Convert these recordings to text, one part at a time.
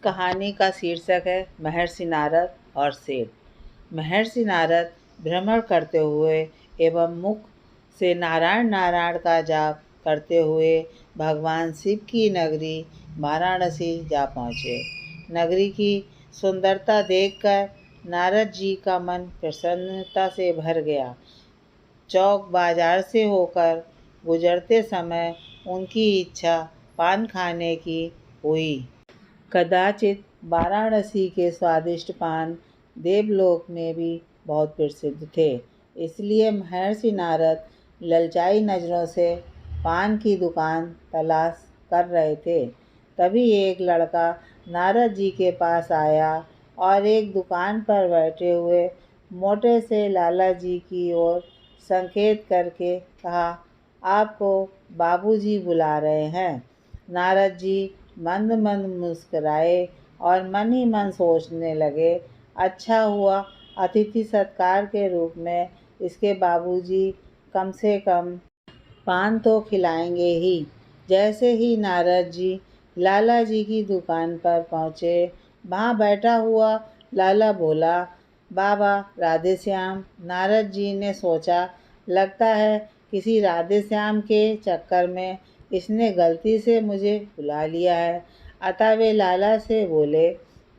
कहानी का शीर्षक है महर्षि नारद और सेठ। महर्षि नारद भ्रमण करते हुए एवं मुख से नारायण नारायण का जाप करते हुए भगवान शिव की नगरी वाराणसी जा पहुँचे। नगरी की सुंदरता देखकर नारद जी का मन प्रसन्नता से भर गया। चौक बाजार से होकर गुजरते समय उनकी इच्छा पान खाने की हुई। कदाचित वाराणसी के स्वादिष्ट पान देवलोक में भी बहुत प्रसिद्ध थे, इसलिए महर्षि नारद ललचाई नज़रों से पान की दुकान तलाश कर रहे थे। तभी एक लड़का नारद जी के पास आया और एक दुकान पर बैठे हुए मोटे से लाला जी की ओर संकेत करके कहा, आपको बाबूजी बुला रहे हैं। नारद जी मंद मंद मुस्कुराए और मन ही मन सोचने लगे, अच्छा हुआ अतिथि सत्कार के रूप में इसके बाबूजी कम से कम पान तो खिलाएंगे ही। जैसे ही नारद जी लाला जी की दुकान पर पहुँचे, वहाँ बैठा हुआ लाला बोला, बाबा राधे श्याम। नारद जी ने सोचा, लगता है किसी राधे श्याम के चक्कर में इसने गलती से मुझे बुला लिया है। अतः वे लाला से बोले,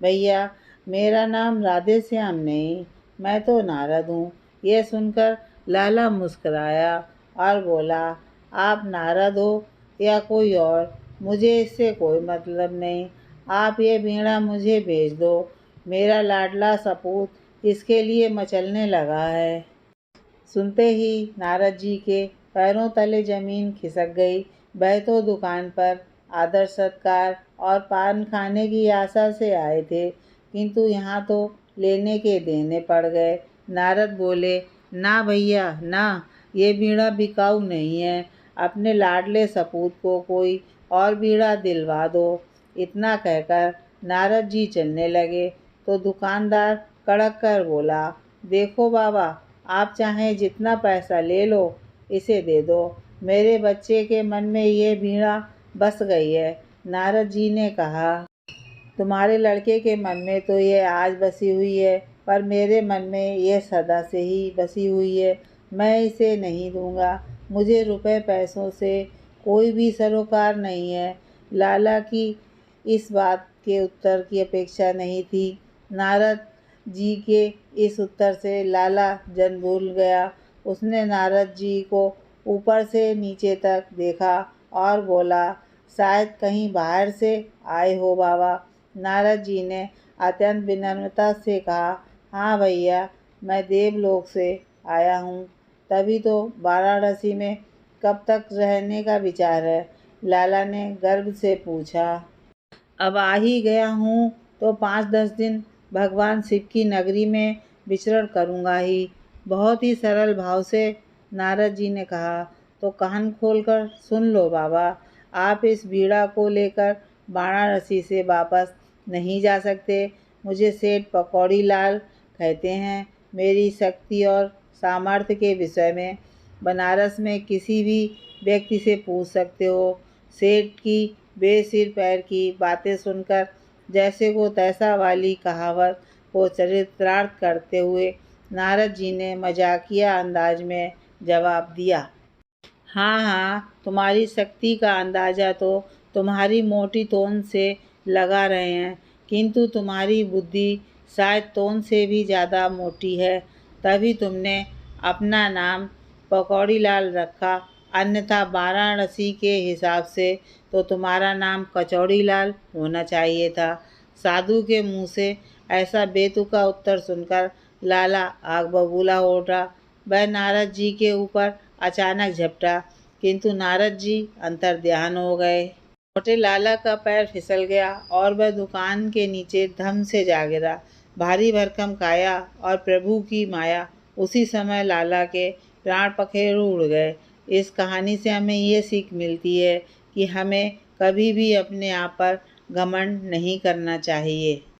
भैया मेरा नाम राधे श्याम नहीं, मैं तो नारद हूँ। यह सुनकर लाला मुस्कुराया और बोला, आप नारद हो या कोई और, मुझे इससे कोई मतलब नहीं। आप ये वीणा मुझे भेज दो, मेरा लाडला सपूत इसके लिए मचलने लगा है। सुनते ही नारद जी के पैरों तले जमीन खिसक गई। वह तो दुकान पर आदर सत्कार और पान खाने की आशा से आए थे, किंतु यहाँ तो लेने के देने पड़ गए। नारद बोले, ना भैया ना, ये बीड़ा बिकाऊ नहीं है, अपने लाडले सपूत को कोई और बीड़ा दिलवा दो। इतना कहकर नारद जी चलने लगे तो दुकानदार कड़क कर बोला, देखो बाबा, आप चाहें जितना पैसा ले लो, इसे दे दो। मेरे बच्चे के मन में ये बीड़ा बस गई है। नारद जी ने कहा, तुम्हारे लड़के के मन में तो ये आज बसी हुई है, पर मेरे मन में ये सदा से ही बसी हुई है। मैं इसे नहीं दूंगा। मुझे रुपए पैसों से कोई भी सरोकार नहीं है। लाला की इस बात के उत्तर की अपेक्षा नहीं थी। नारद जी के इस उत्तर से लाला जन भूल गया। उसने नारद जी को ऊपर से नीचे तक देखा और बोला, शायद कहीं बाहर से आए हो बाबा। नारद जी ने अत्यंत विनम्रता से कहा, हाँ भैया, मैं देवलोक से आया हूँ। तभी तो वाराणसी में कब तक रहने का विचार है? लाला ने गर्व से पूछा। अब आ ही गया हूँ तो 5-10 दिन भगवान शिव की नगरी में विचरण करूँगा ही। बहुत ही सरल भाव से नारद जी ने कहा, तो कान खोलकर सुन लो बाबा, आप इस बीड़ा को लेकर वाराणसी से वापस नहीं जा सकते। मुझे सेठ पकौड़ी लाल कहते हैं। मेरी शक्ति और सामर्थ्य के विषय में बनारस में किसी भी व्यक्ति से पूछ सकते हो। सेठ की बेसिर पैर की बातें सुनकर जैसे को तैसा वाली कहावत को चरितार्थ करते हुए नारद जी ने मजाकिया अंदाज में जवाब दिया, हाँ हाँ, तुम्हारी शक्ति का अंदाज़ा तो तुम्हारी मोटी तोंद से लगा रहे हैं, किंतु तुम्हारी बुद्धि शायद तोंद से भी ज़्यादा मोटी है। तभी तुमने अपना नाम पकौड़ी लाल रखा, अन्यथा वाराणसी के हिसाब से तो तुम्हारा नाम कचौड़ी लाल होना चाहिए था। साधु के मुंह से ऐसा बेतुका उत्तर सुनकर लाला आग बबूला हो उठा। वह नारद जी के ऊपर अचानक झपटा, किंतु नारद जी अंतर्ध्यान हो गए। मोटे लाला का पैर फिसल गया और वह दुकान के नीचे धम से जा गिरा। भारी भरकम काया और प्रभु की माया। उसी समय लाला के प्राण पखेरु उड़ गए। इस कहानी से हमें ये सीख मिलती है कि हमें कभी भी अपने आप पर घमंड नहीं करना चाहिए।